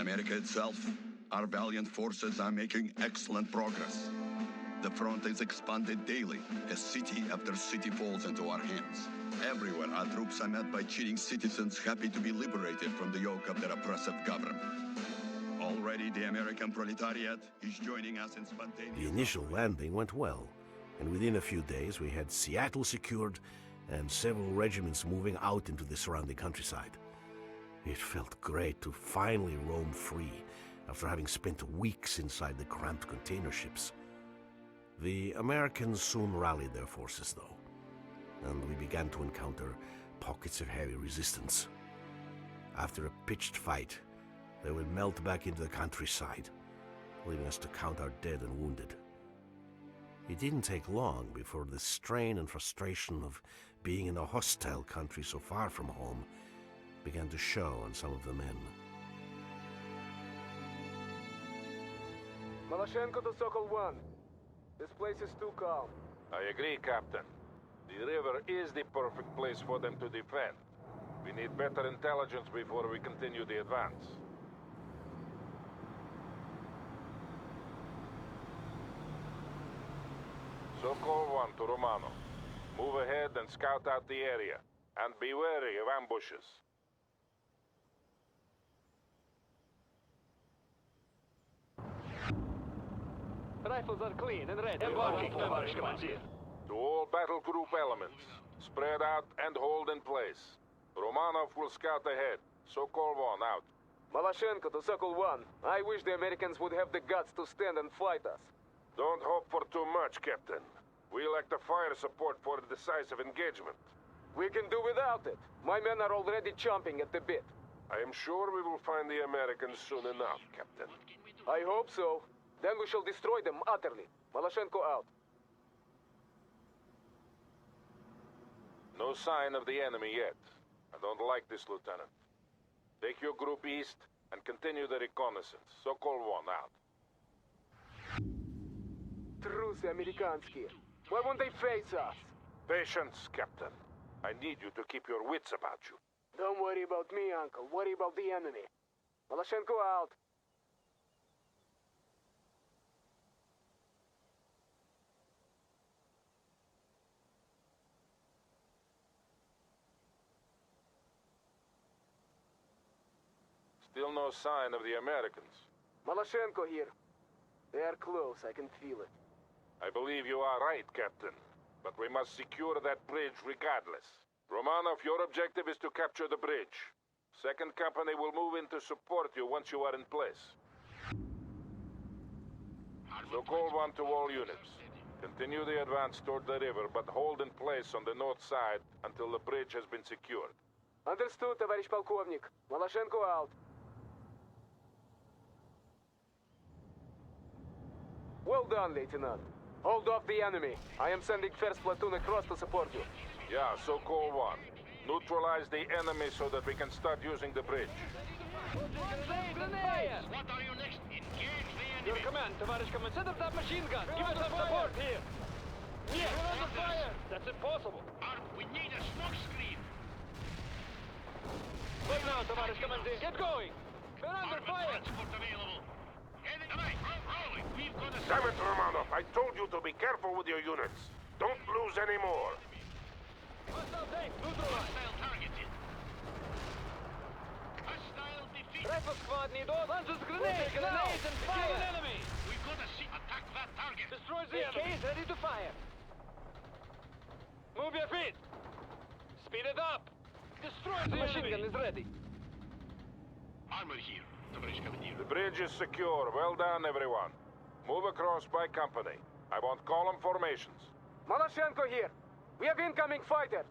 America itself, our valiant forces are making excellent progress. The front is expanded daily as city after city falls into our hands. Everywhere our troops are met by cheating citizens happy to be liberated from the yoke of their oppressive government. Already the American proletariat is joining us in spontaneous... The initial landing went well, and within a few days we had Seattle secured and several regiments moving out into the surrounding countryside. It felt great to finally roam free after having spent weeks inside the cramped container ships. The Americans soon rallied their forces, though, and we began to encounter pockets of heavy resistance. After a pitched fight, they would melt back into the countryside, leaving us to count our dead and wounded. It didn't take long before the strain and frustration of being in a hostile country so far from home began to show on some of the men. Maloshenko to Sokol-1. This place is too calm. I agree, Captain. The river is the perfect place for them to defend. We need better intelligence before we continue the advance. Sokol-1 to Romano. Move ahead and scout out the area. And be wary of ambushes. Rifles are clean and ready. Embarking, Tavarish Commander. To all battle group elements, spread out and hold in place. Romanov will scout ahead. Sokol-1 out. Maloshenko to Sokol-1. I wish the Americans would have the guts to stand and fight us. Don't hope for too much, Captain. We lack the fire support for a decisive engagement. We can do without it. My men are already chomping at the bit. I am sure we will find the Americans soon enough, Captain. I hope so. Then we shall destroy them utterly. Maloshenko out. No sign of the enemy yet. I don't like this, Lieutenant. Take your group east and continue the reconnaissance. Sokol-1 out. Трусы американские. Why won't they face us? Patience, Captain. I need you to keep your wits about you. Don't worry about me, Uncle. Worry about the enemy. Maloshenko out. Still no sign of the Americans. Maloshenko here. They are close, I can feel it. I believe you are right, Captain. But we must secure that bridge regardless. Romanov, your objective is to capture the bridge. Second Company will move in to support you once you are in place. Sokol-1 to all units. Continue the advance toward the river, but hold in place on the north side until the bridge has been secured. Understood, товарищ полковник. Maloshenko out. Well done, Lieutenant. Hold off the enemy. I am sending first platoon across to support you. Yeah, Sokol-1. Neutralize the enemy so that we can start using the bridge. Fire! What are you next? Engage the enemy! Your command, товарищ command. Set up that machine gun. Give us some support here. Yes, we're under fire. That's impossible. We need a smoke screen! What now, товарищ commandant? Get going. We're under Armored fire. transport available! Rolling! We've got a... Damn it, Romanov! I told you to be careful with your units. Don't lose any more. Hostile tank, neutralized. Hostile targeted! Hostile defeated! Rifle squad need all. Launches grenades, grenades and fire. Kill an enemy. We've got a seat. Attack that target! Destroy the enemy. Is ready to fire. Move your feet. Speed it up. Destroy the machine gun is ready. Armor here, товарищ командир. The bridge is secure. Well done, everyone. Move across by company. I want column formations. Maloshenko here. We have incoming fighters.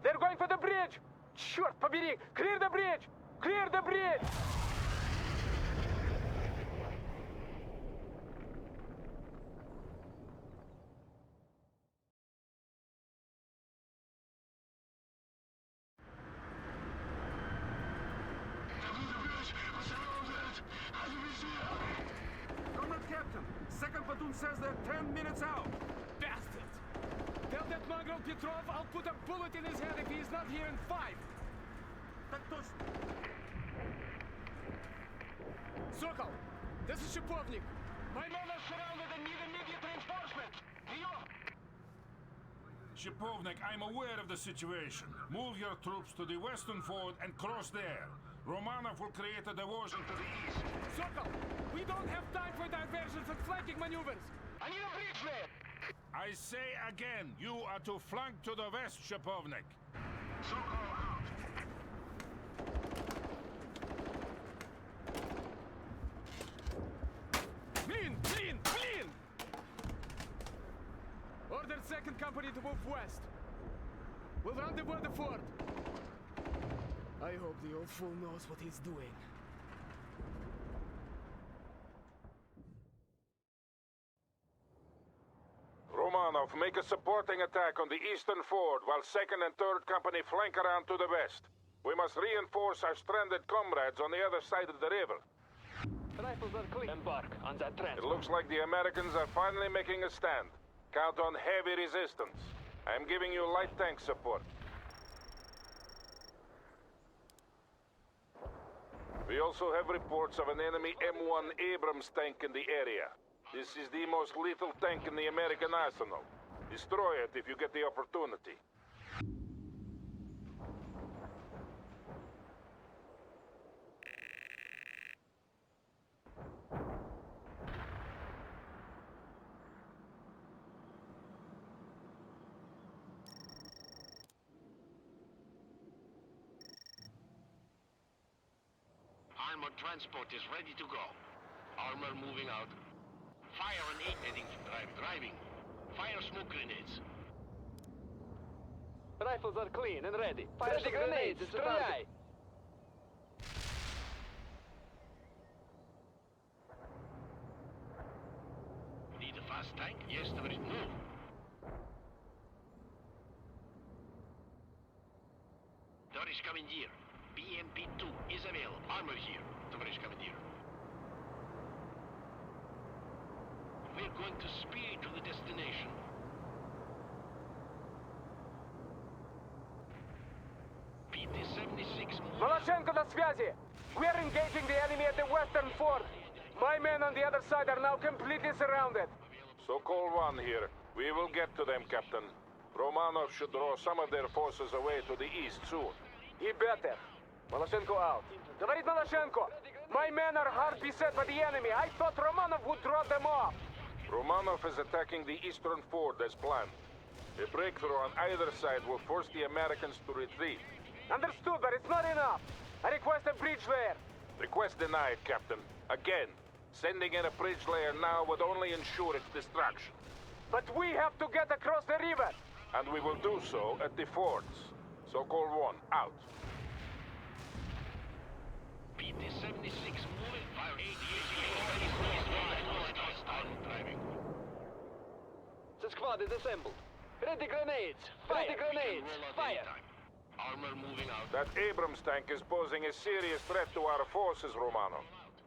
They're going for the bridge. Черт побери! Clear the bridge! Clear the bridge! Comrade Captain, second platoon says they're 10 minutes out. Bastards! Tell that mongrel Petrov I'll put a bullet in his head if he's not here in 5. Так точно. Sokol, this is Shapovnik. My men are surrounded and need immediate reinforcement. Shapovnik, I'm aware of the situation. Move your troops to the western ford and cross there. Romanov will create a diversion to the east. Sokol, we don't have time for diversions and flanking maneuvers. I need a bridge there. I say again, you are to flank to the west, Shapovnik. Sokol out. Clean, clean, clean! Order second company to move west. We'll rendezvous at the fort. I hope the old fool knows what he's doing. Romanov, make a supporting attack on the eastern ford while 2nd and 3rd Company flank around to the west. We must reinforce our stranded comrades on the other side of the river. Rifles are clean. Embark on that It transport. looks like the Americans are finally making a stand. Count on heavy resistance. I am giving you light tank support. We also have reports of an enemy M1 Abrams tank in the area. This is the most lethal tank in the American arsenal. Destroy it if you get the opportunity. Armored transport is ready to go. Armor moving out. Fire on 8 heading driving. Fire smoke grenades. Rifles are clean and ready. Fire the grenades, stреляй! Need a fast tank? Yes, товарищ. Move. Товарищ командир, BMP-2 is available. Armor here, товарищ командир. We're going to speed to the destination. PT-76 Maloshenko на связи! We are engaging the enemy at the western fort. My men on the other side are now completely surrounded. Sokol 1 here. We will get to them, Captain. Romanov should draw some of their forces away to the east soon. He better. Maloshenko out. Говорит Maloshenko, my men are hard beset by the enemy. I thought Romanov would draw them off. Romanov is attacking the eastern ford as planned. A breakthrough on either side will force the Americans to retreat. Understood, but it's not enough. I request a bridge layer. Request denied, Captain. Again, sending in a bridge layer now would only ensure its destruction. But we have to get across the river. And we will do so at the fords. Sokol 1, out. PT-76 moving. Fire 88 driving. The squad is assembled. Ready grenades! Ready grenades! Fire! Armor moving out. That Abrams tank is posing a serious threat to our forces, Romanov.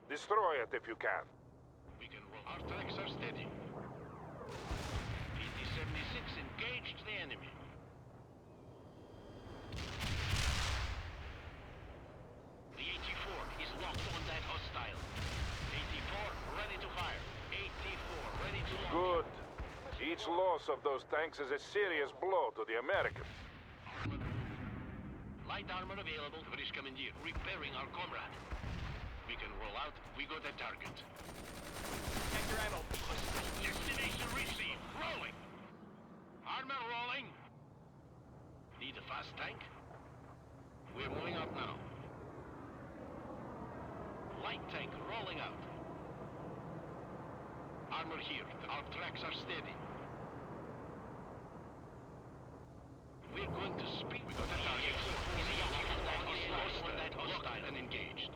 Destroy it if you can. We can roll. Our tracks are steady. PT-76 engaged the enemy. The 84 is locked on that hostile. 84 ready to fire. 84 ready to launch. Good. Each loss of those tanks is a serious blow to the Americans. Light armor available. Товарищ командир, repairing our comrade. We can roll out. We got a target. Sector ammo. Destination received. Rolling. Armor rolling. Need a fast tank? We're moving out now. Light tank rolling out. Armor here. Our tracks are steady. We're going to speed. We got a target. Lost that hostile and engaged.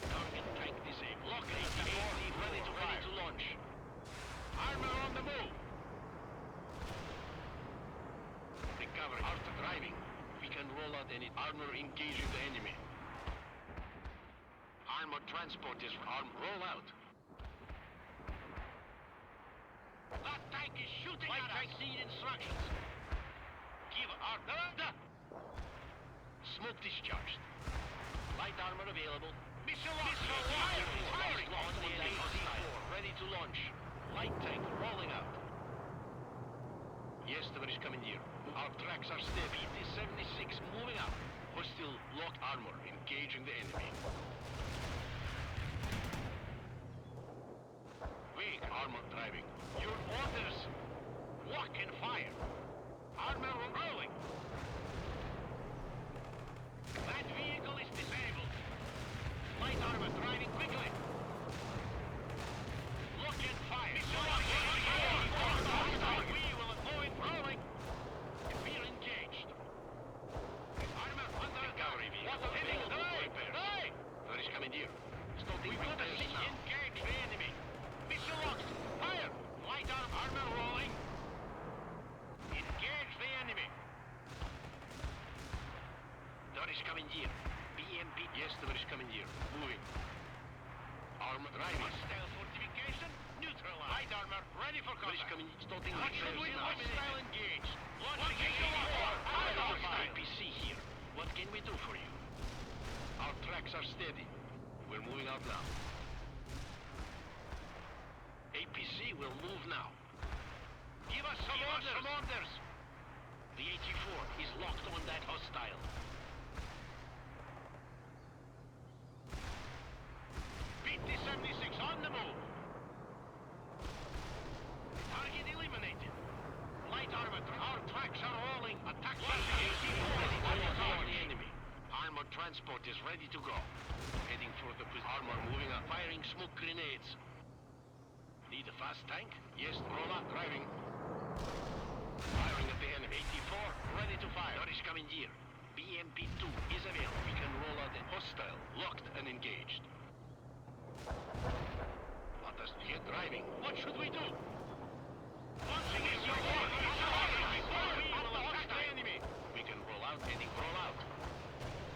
Target tank disabled. Lock 84 ready to fire. Ready to launch. Armor on the move. Recover. Art driving. We can roll out any armor engaging the enemy. Armor transport is roll out. That tank is shooting at us. Light tank need instructions. Give our... Smoke discharged. Light armor available. Missile firing on the AC-4, ready to launch. Light tank rolling out. Yes, tоварищ командир. Our tracks are steady. T-76 moving out. Hostile locked armor engaging the enemy. Weak armor driving. Your orders. Lock and fire. Armor rolling. That vehicle is disabled. Light armor driving quickly. Lock and fire. We will avoid rolling. We're engaged. Armor under recovery vehicle. Hey! Tоварищ командир. We got a engage the enemy. Missile locked. Fire! Light armor rolling. Engage the enemy. Товарищ командир. BMP. Yes, товарищ командир. Moving. Armor driving. Hostile fortification. Neutralized. Light armor ready for combat. Товарищ командир. Starting what should we do? Hostile engaged. Launching APC here. What can we do for you? Our tracks are steady. We're moving out now. APC will move now. Give us some orders. The 84 is locked on that hostile. PT-76 on the move. Target eliminated. Light armor. Our tracks are rolling. Attack the 84 on the enemy. Armored transport is ready to go. Heading for the armor moving up. Firing smoke grenades. Need a fast tank? Yes, roll up, driving. Firing at the enemy. 84, ready to fire. Tоварищ командир. BMP-2 is available. We can roll out a hostile, locked and engaged. Let us get driving. What should we do? Launching is your order. We will attack the enemy. We can roll out, heading roll out.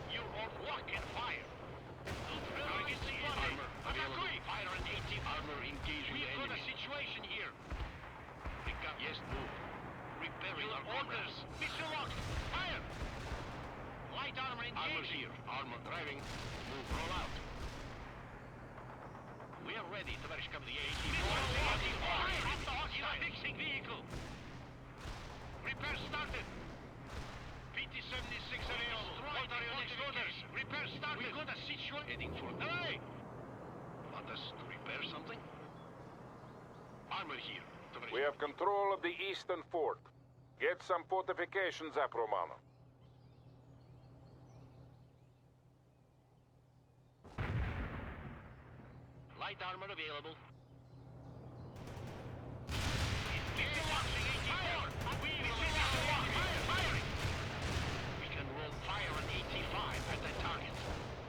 You are lock and fire. Target spotted. Available. Fire an 80 armor engaging the enemy. We've got a situation here. Pick up. Yes, move. Repairing our orders. Missile locked. Fire. Light armor engaging. Armor here. Armor driving. Move. Roll out. We are ready, товарищ командир. Fixing vehicle. Repair started. PT-76 available. What are your next orders? Repair started. We got a situation heading for. Hey! Want us to repair something? Armor here. We have control of the eastern fort. Get some fortifications up, Romano. Light armor available. We can roll fire on 85 at that target.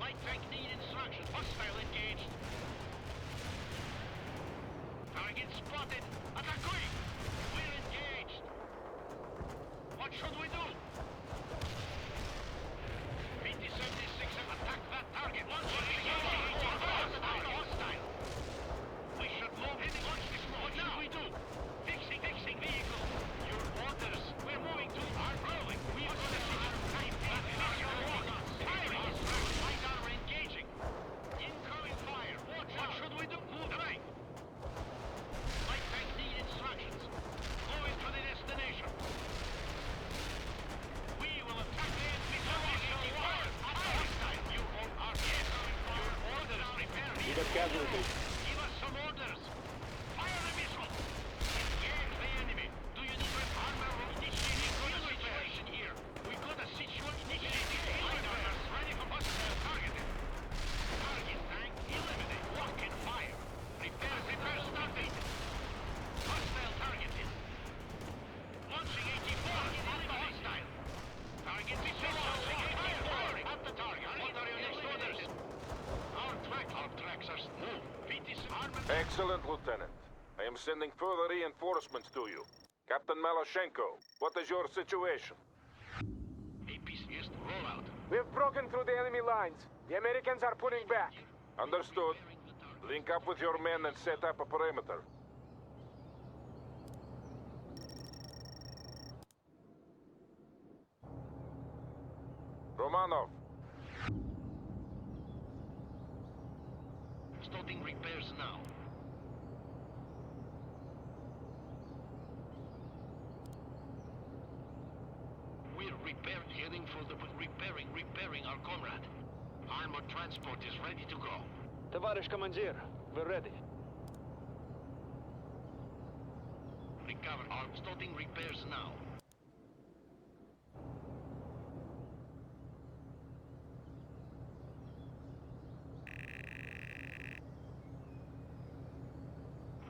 Light tank need instructions. Hostile engaged. Target spotted. Attacking! We're engaged. What should we do? PT-76 attack that target. Hostile. We should move in. Launch this mode. What should we do? Fixing vehicle. Your orders. We're moving to our rolling. We are going to see our time. Light armor engaging. Incoming fire. Watch out. What should we do? Move right. Light tank need instructions. Moving to the destination. We will attack the enemy. Hostile. You hold our your orders. Prepare. Give us some orders. Fire the missile. Engage the enemy. Do you need armor or initiating situation here? We got a situation initiating. Light armors ready for hostile targeted. Target tank eliminated. Lock and fire. Repair started. Hostile targeted. Launching 84 on the hostile. Target missile launching 84 at the target. What are your next orders? Our tracks are moved. Excellent, Lieutenant. I am sending further reinforcements to you. Captain Maloshenko, what is your situation? APC is roll out. We have broken through the enemy lines. The Americans are pulling back. Understood. Link up with your men and set up a perimeter. Romanov. Starting repairs now. We're heading for the repairing our comrade. Armored transport is ready to go. Товарищ командир, we're ready. Recover arm. Starting repairs now.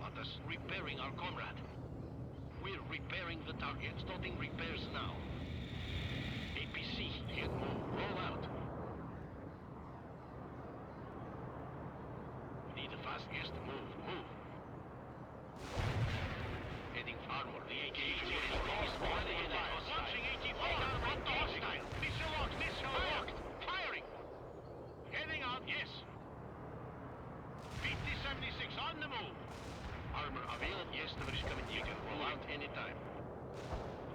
Others repairing our comrade. We're repairing the target. Starting repairs now. APC, head move, roll out. Need a fast guest, move. Heading armor, the AKG is already in it. Launching 84, on the hostile. Missile locked, firing. Heading out, yes. PT-76 on the move. Armor available, yes, товарищ командир. Roll out anytime.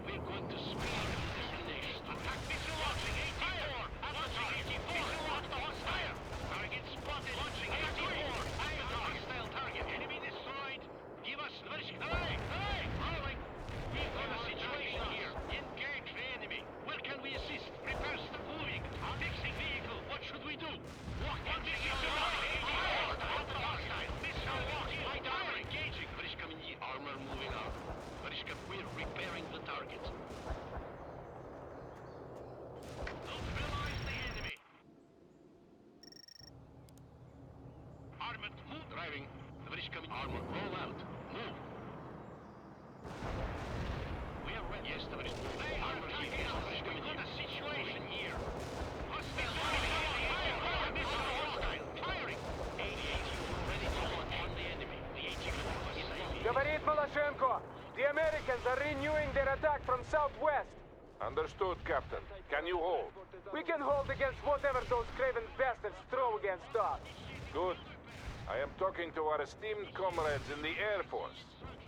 We're going to speed to destination. Attack missile launching 84. Launching 84. Missile locked the hostile. Target spotted. Launching 84. Hostile target. Enemy destroyed. Give us Hey! Rolling. We've got a situation here. Engage the enemy. Where can we assist? Repairs moving. Fixing vehicle. What should we do? Walk one missile locked. Hostile. Missile locked. Fire engaging. Товарищ командир. Armor moving out. We're repairing the target. Neutralize the enemy. Armored, move. Driving. Товарищ командир. Armor, roll out. Move. We are ready. Yes, товарищ. Hey, armor here. Yes, товарищ командир. We've got a situation here. Hostile. Hostile. Firing. 88 ready to launch on the enemy. The 84. Говорит Малашенко. The Americans are renewing their attack from southwest. Understood, Captain. Can you hold? We can hold against whatever those craven bastards throw against us. Good. I am talking to our esteemed comrades in the Air Force,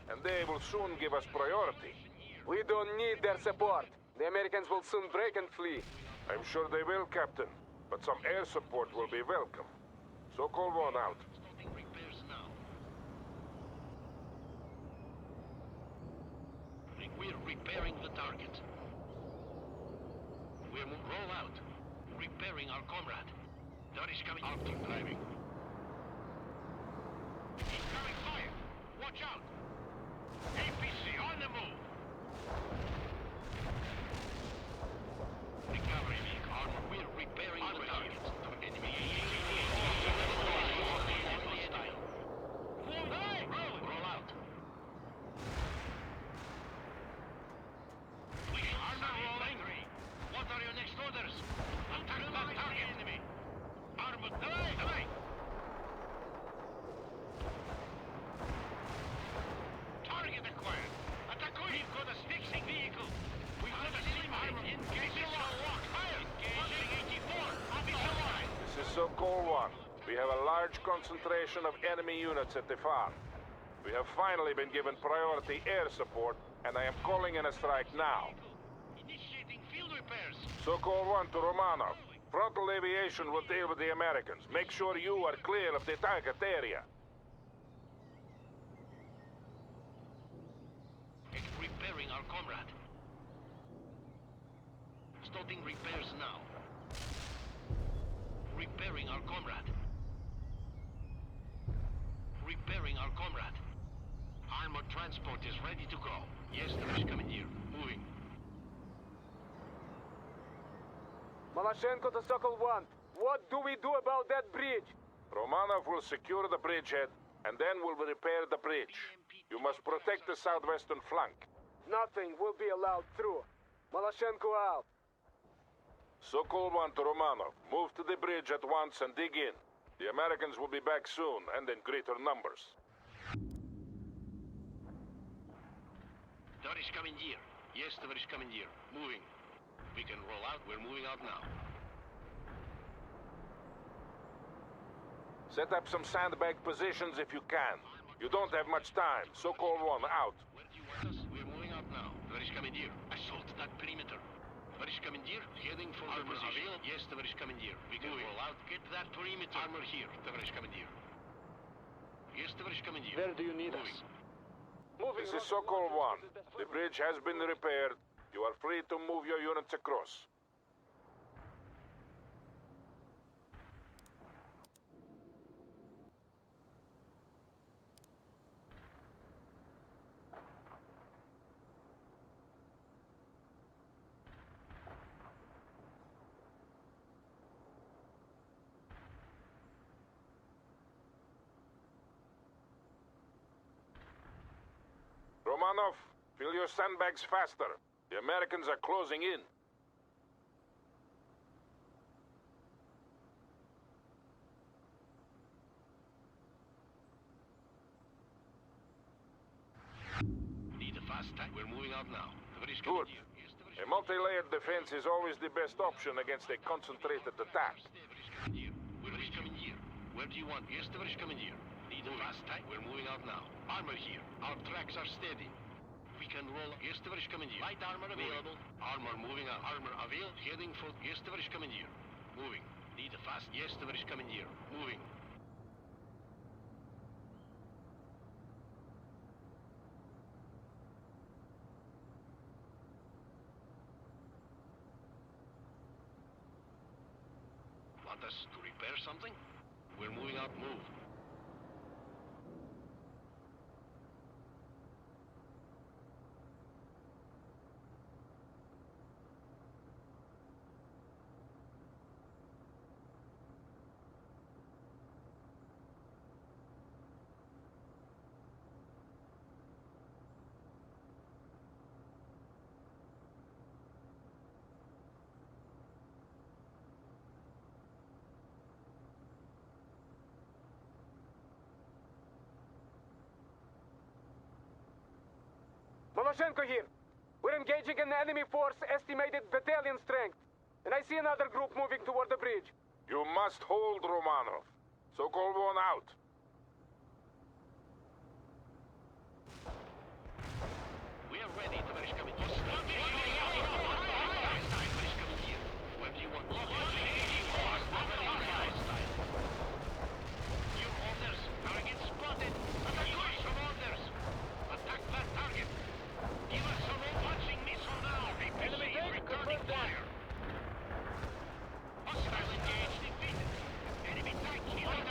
and they will soon give us priority. We don't need their support. The Americans will soon break and flee. I'm sure they will, Captain, but some air support will be welcome. Sokol 1 out. Starting repairs now. We're repairing the target. We're roll out. Repairing our comrade. Tarish coming. Arctic driving. Incoming fire. Watch out. APC on the move. Recovery vehicle armor. We're repairing the target. Enemy hostile. Roll out. Armor rolling. What are your next orders? Attack that target. Enemy. Armor. Delay. Target acquired. Attack. We've got a fixing vehicle. We've got a team armor. Engage. Missile lock. Fire. Engaging 84. Missile line. This is Sokol 1. We have a large concentration of enemy units at the farm. We have finally been given priority air support, and I am calling in a strike now. Initiating field repairs. Sokol 1 to Romanov. Frontal aviation will deal with the Americans. Make sure you are clear of the target area. Repairing our comrade. Starting repairs now. Repairing our comrade. Repairing our comrade. Armored transport is ready to go. Yes, товарищ командир. Moving. Maloshenko to Sokol 1. What do we do about that bridge? Romanov will secure the bridgehead, and then we'll repair the bridge. You must protect the southwestern flank. Nothing will be allowed through. Maloshenko out. Sokol 1 to Romanov. Move to the bridge at once and dig in. The Americans will be back soon, and in greater numbers. Товарищ командир. Yes, товарищ командир. Moving. We can roll out. We're moving out now. Set up some sandbag positions if you can. You don't have much time. Sokol 1 out. Where do you want us? We're moving out now. Товарищ командир. Assault that perimeter. Товарищ командир, heading for the position. Yes, товарищ командир. We can roll out. Get that perimeter. Armor here, товарищ командир. Yes, товарищ командир. Where do you need us? Moving. This is Sokol 1. The bridge has been repaired. You are free to move your units across. Romanov, fill your sandbags faster. The Americans are closing in. Need a fast tank. We're moving out now. Товарищ Good. командир. Yes, товарищ A multi-layered defense is always the best option against a concentrated attack. Товарищ командир. Товарищ командир. Where do you want? Yes, товарищ командир. Need a fast tank. We're moving out now. Armor here. Our tracks are steady. We can roll. Yes, товарищ командир. Light armor available. Armor moving out. Armor avail. Heading for. Yes, товарищ командир. Moving. Need a fast. Yes, товарищ командир. Moving. Want us to repair something? We're moving out. Move. Moloshenko here. We're engaging an enemy force estimated battalion strength. And I see another group moving toward the bridge. You must hold, Romanov. Sokol 1 out. We are ready, товарищ командир. Товарищ командир. Where do you want? New orders. Target spotted. Attack some orders. Attack that target. Give us some more punching missile now. Enemy tank Returning confirmed that. fire. Hostile engaged. Defeated. Enemy tank killed.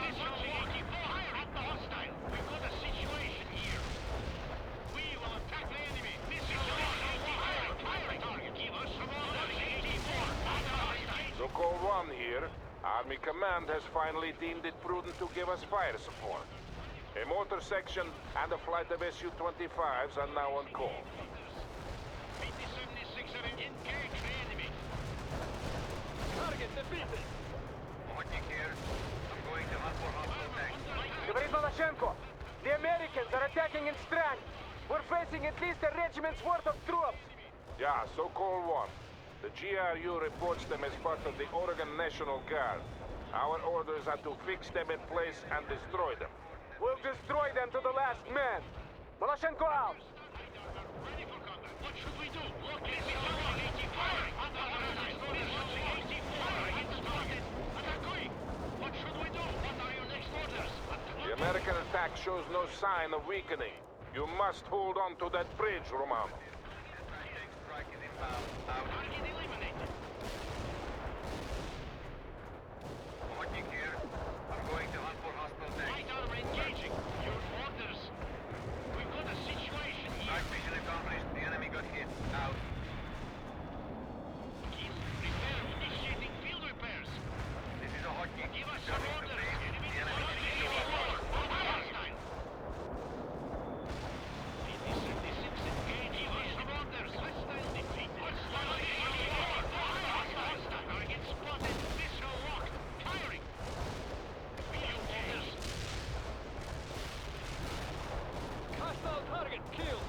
Fire at the hostile. We've got a situation here. We will attack the enemy. Missile fire. Target. Give us some orders. 84. Sokol 1 here. Army Command has finally deemed it prudent to give us fire support. A mortar section and a flight of Su-25s are now on call. 76 of engage the enemy. Target defeated. Watching here. I'm going to hunt for hostile tanks. Говорит Moloshenko. The Americans are attacking in strength. We're facing at least a regiment's worth of troops. Yeah, Sokol 1. The GRU reports them as part of the Oregon National Guard. Our orders are to fix them in place and destroy them. We'll destroy them to the last man. Moloshenko out. Ready for combat. What should we do? Look, it's 84. Unauthorized. 84. It's spotted. Attack. What should we do? What are your next orders? The American attack shows no sign of weakening. You must hold on to that bridge, Romanov. Anti-tank strike is inbound. Out. Target eliminated. Watching here. I'm going to hunt for hostile tanks. Light armor engaging. Your orders. We've got a situation here. Night mission accomplished. The enemy got hit. Out. Kill. Repair. Initiating field repairs. This is a hotkey. Give us some Coming to orders. base. Enemy The enemy is is still hostile. 76 engage. Give us some orders. Hostile defeated. Hostile target spotted. Missile locked. Firing. Field orders. Hostile target killed.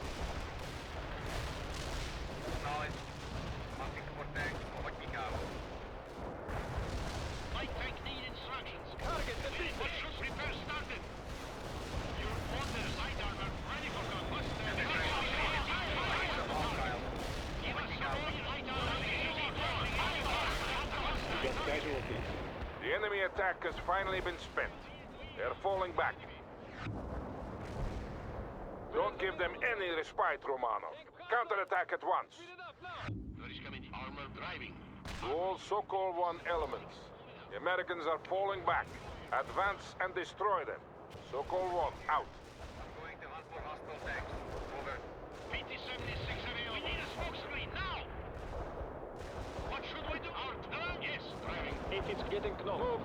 Knowledge. Hunting for tanks. Watching out. Light tank need instructions. Target defeated. What should repair started? Your orders. Light armor ready for combat. Hostile. Give us some more light armor. The enemy attack has finally been spent. They're falling back. Don't give them any respite, Romano. Counterattack at once. Where is coming? Armor driving. To all Sokol 1 elements. The Americans are falling back. Advance and destroy them. Sokol 1, out. Going to hunt for hostile tanks. Over. PT-76 available. We need a smoke screen now! What should we do? Art, yes, driving. If it's getting close. Move.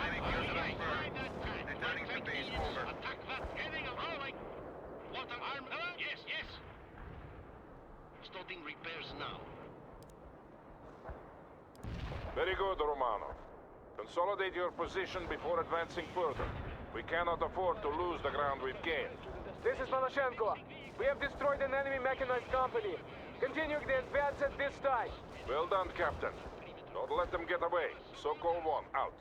Enemy kills confirmed. Returning to base. Over. Attack that heading and rolling. Water arm, yes, yes. Starting repairs now. Very good, Romano. Consolidate your position before advancing further. We cannot afford to lose the ground we've gained. This is Maloshenko. We have destroyed an enemy mechanized company. Continuing the advance at this time. Well done, Captain. Don't let them get away. Sokol 1, out.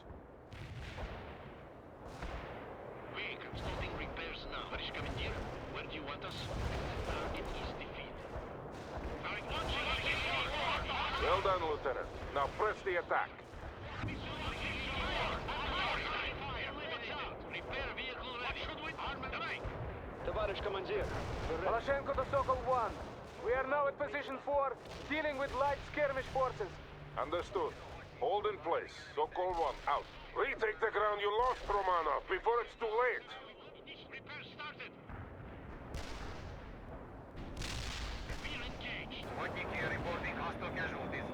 Quick, starting repairs now. Tоварищ командир, where do you want us? Target is defeated. Target launching. Well done, Lieutenant. Now press the attack. Repair vehicle ready. Should we armor right? Товарищ командир. Maloshenko to Sokol 1. We are now at position 4, dealing with light skirmish forces. Understood. Hold in place. Sokol 1, out. Retake the ground you lost, Romano, before it's too late. Repair started. We're engaged. Wojcik here reporting hostile casualties.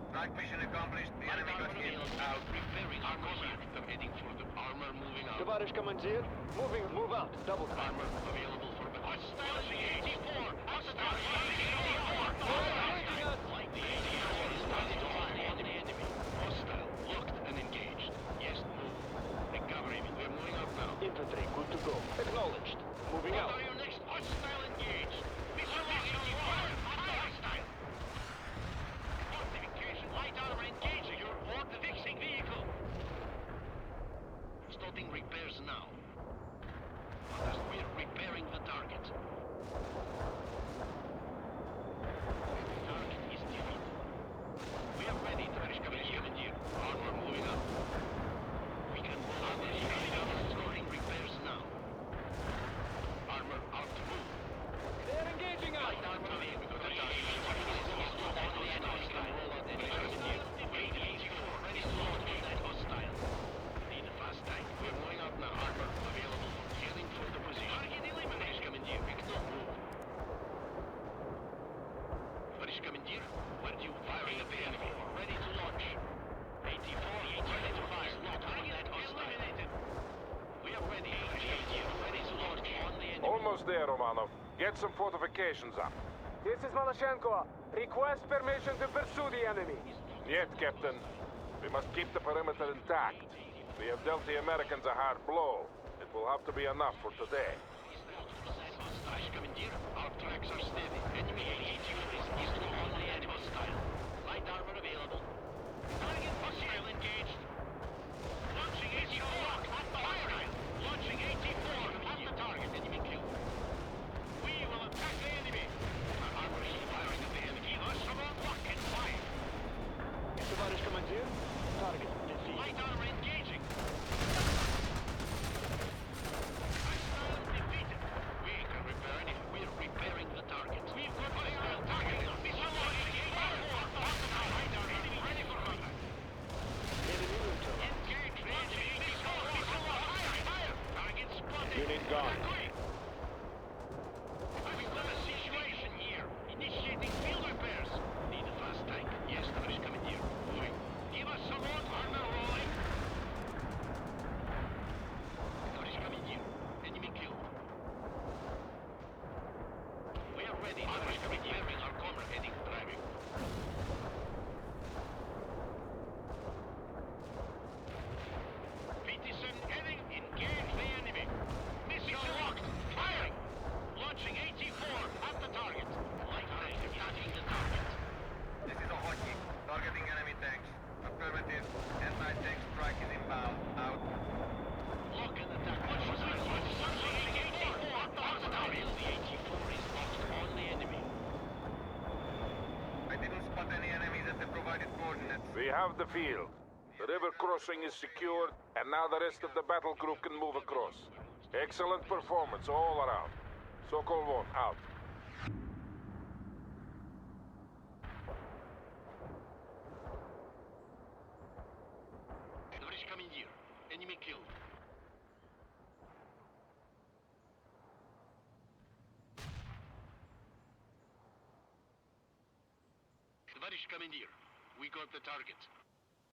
Strike mission accomplished. The enemy got hit. Out. Repairing our contact. I'm heading for the armor moving out. Товарищ командир. Move out. Double time. Armor available for the hostile 84. Hostile 84. Like the 84 is starting to fire on the enemy. Hostile locked and engaged. Yes, move. Recovery. We're moving out now. Infantry, good to go. Acknowledged. Moving What out. are your next? Hostile engaged. Missile fire. Hostile. Fortification. Light armor engaging. Your fortifying vehicle. Starting repairs now. We're repairing the target. Target is defeated. We are ready, Tоварищ командир. Armor moving up. We can move armor moving up. Starting repairs now. Armor out to move. They're engaging us. Light armor available for the target. Ready to launch on that hostile. Need a fast tank. We're moving up now. Armor available. Heading for the position. Target eliminated. Commandeer, ignore move. Tоварищ командир, where do you firing at the enemy? Ready to launch. 84, ready to fire. Not on that hostile. Eliminated. We are ready. 88, ready to launch on the enemy. Almost there, Romanov. Get some fortifications up. This is Maloshenko. Request permission to pursue the enemy. Yet, Captain. We must keep the perimeter intact. We have dealt the Americans a hard blow. It will have to be enough for today. Tоварищ командир, our tracks are steady. Enemy 82 is only at hostile. Light armor available. Target hostile engaged. Launching 84 at the hostile. Launching 84 at the target. Enemy killed. We will attack the enemy. Our armor is firing at the enemy. Give us some lock and fire. Товарищ командир. Target defeated. Light armor engaging. Hostile defeated. We can repair it. We're repairing the target. We've got hostile target. Missile launching 84 at the hostile. Light armor ready for contact. Enemy neutral. Engage. Launching 84. Missile launch. Fire. Target spotted. Unit gone. We've got a situation here. Initiating field repairs. Need a fast tank. Yes, Tоварищ командир. Moving. Give us some more armor rolling. Tоварищ командир. Enemy killed. We are ready. Tоварищ командир. Our comrade heading driving. PT-7 heading. Engage the enemy. Missile locked. Firing. Launching 84 at the target. Light tank attacking the target. This is a Wojcik. Targeting enemy tanks. Affirmative. Anti-tank strike is inbound. Out. Lock and attack. Launching 84 at the hostile. The 84 is locked on the enemy. I didn't spot any enemies at the provided coordinates. We have the field. The The river crossing is secured, and now the rest of the battle group can move across. Excellent performance all around. Sokol 1, out. Товарищ командир, enemy killed. Товарищ командир, we got the target.